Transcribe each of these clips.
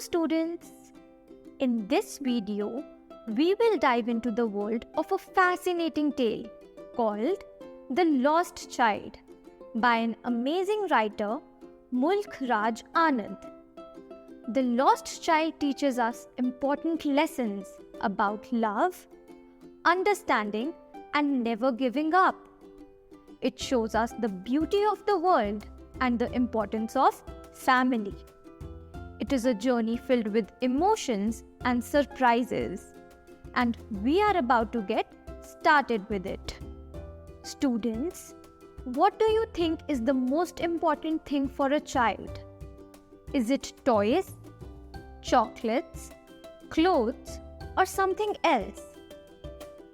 students. In this video, we will dive into the world of a fascinating tale called The Lost Child by an amazing writer, Mulk Raj Anand. The Lost Child teaches us important lessons about love, understanding, and never giving up. It shows us the beauty of the world and the importance of family. It is a journey filled with emotions and surprises, and we are about to get started with it. Students, what do you think is the most important thing for a child? Is it toys, chocolates, clothes, or something else?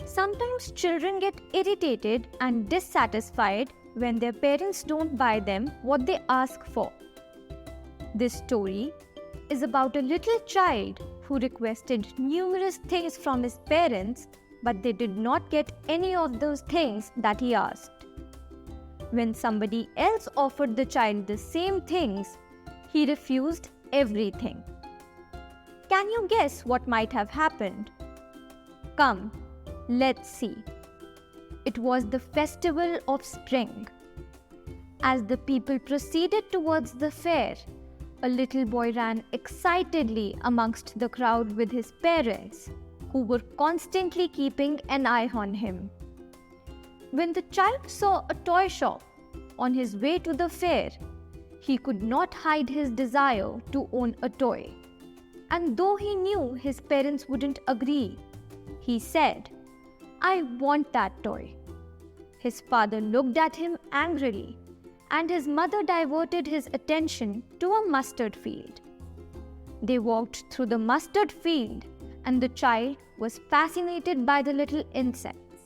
Sometimes children get irritated and dissatisfied when their parents don't buy them what they ask for. This story is about a little child who requested numerous things from his parents, but they did not get any of those things that he asked. When somebody else offered the child the same things, he refused everything. Can you guess what might have happened? Come, let's see. It was the festival of spring. As the people proceeded towards the fair, a little boy ran excitedly amongst the crowd with his parents, who were constantly keeping an eye on him. When the child saw a toy shop on his way to the fair, he could not hide his desire to own a toy. And though he knew his parents wouldn't agree, he said, "I want that toy." His father looked at him angrily, and his mother diverted his attention to a mustard field. They walked through the mustard field, and the child was fascinated by the little insects.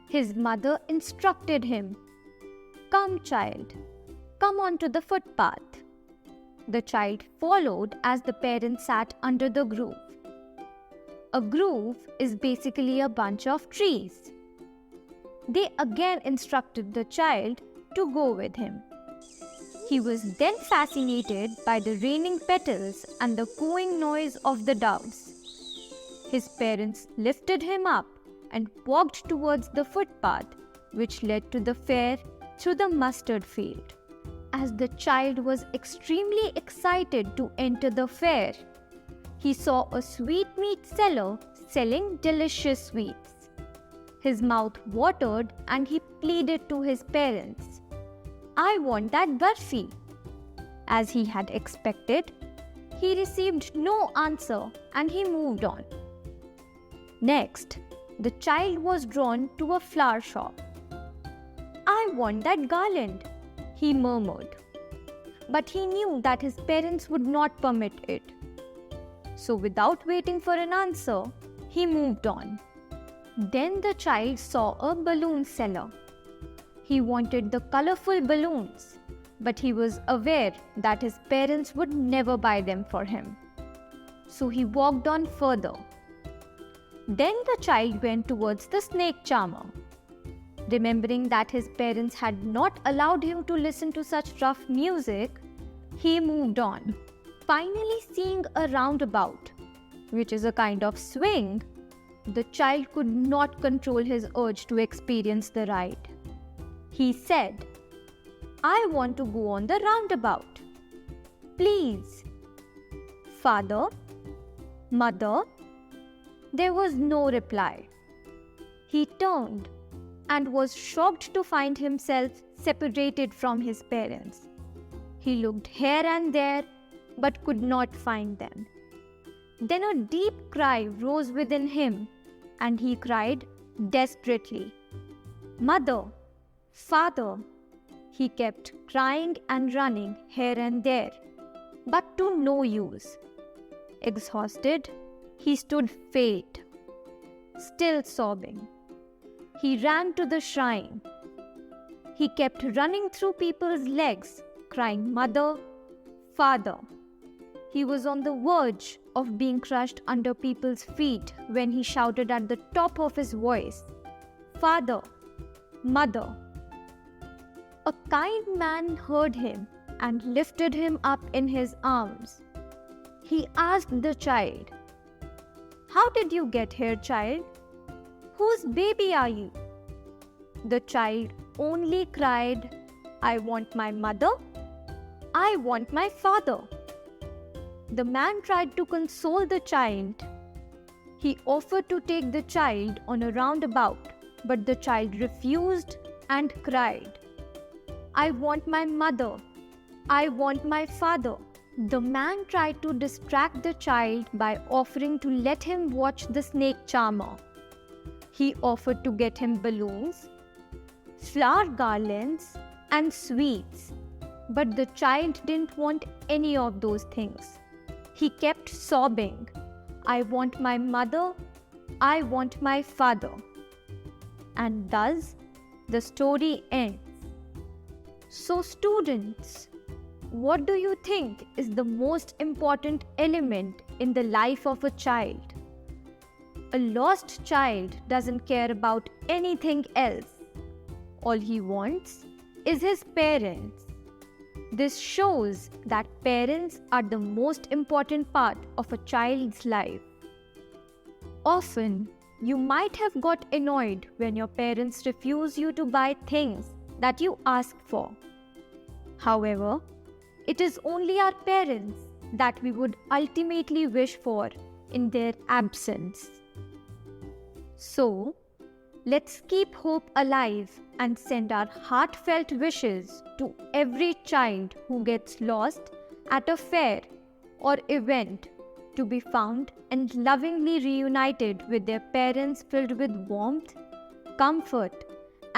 His mother instructed him, "Come, child, come onto the footpath." The child followed as the parents sat under the grove. A grove is basically a bunch of trees. They again instructed the child to go with him. He was then fascinated by the raining petals and the cooing noise of the doves. His parents lifted him up and walked towards the footpath which led to the fair through the mustard field. As the child was extremely excited to enter the fair, he saw a sweetmeat seller selling delicious sweets. His mouth watered and he pleaded to his parents, "I want that barfi." As he had expected, he received no answer and he moved on. Next, the child was drawn to a flower shop. "I want that garland," he murmured. But he knew that his parents would not permit it. So without waiting for an answer, he moved on. Then the child saw a balloon seller. He wanted the colorful balloons, but he was aware that his parents would never buy them for him. So he walked on further. Then the child went towards the snake charmer. Remembering that his parents had not allowed him to listen to such rough music, he moved on. Finally seeing a roundabout, which is a kind of swing, the child could not control his urge to experience the ride. He said, "I want to go on the roundabout. Please." "Father? Mother?" There was no reply. He turned and was shocked to find himself separated from his parents. He looked here and there, but could not find them. Then a deep cry rose within him, and he cried desperately, "Mother! Father!" He kept crying and running here and there, but to no use. Exhausted, he stood faint, still sobbing. He ran to the shrine. He kept running through people's legs, crying, "Mother! Father!" He was on the verge of being crushed under people's feet when he shouted at the top of his voice, "Father! Mother!" A kind man heard him and lifted him up in his arms. He asked the child, "How did you get here, child? Whose baby are you?" The child only cried, "I want my mother. I want my father." The man tried to console the child. He offered to take the child on a roundabout, but the child refused and cried, "I want my mother. I want my father." The man tried to distract the child by offering to let him watch the snake charmer. He offered to get him balloons, flower garlands, and sweets. But the child didn't want any of those things. He kept sobbing, "I want my mother. I want my father." And thus, the story ends. So students, what do you think is the most important element in the life of a child? A lost child doesn't care about anything else. All he wants is his parents. This shows that parents are the most important part of a child's life. Often, you might have got annoyed when your parents refuse you to buy things that you ask for. However, it is only our parents that we would ultimately wish for in their absence. So, let's keep hope alive and send our heartfelt wishes to every child who gets lost at a fair or event to be found and lovingly reunited with their parents, filled with warmth, comfort,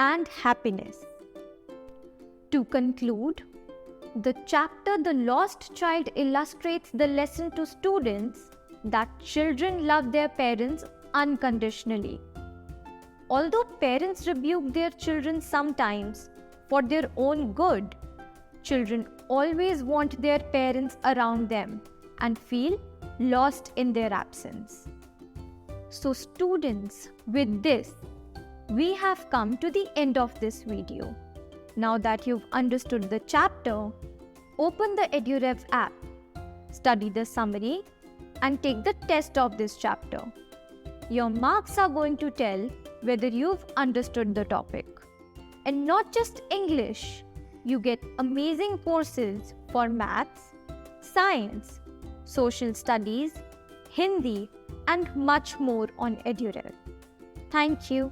and happiness. To conclude, the chapter "The Lost Child" illustrates the lesson to students that children love their parents unconditionally. Although parents rebuke their children sometimes for their own good, children always want their parents around them and feel lost in their absence. So students, with this, we have come to the end of this video. Now that you've understood the chapter, open the EduRev app, study the summary, and take the test of this chapter. Your marks are going to tell whether you've understood the topic. And not just English, you get amazing courses for maths, science, social studies, Hindi, and much more on EduRev. Thank you.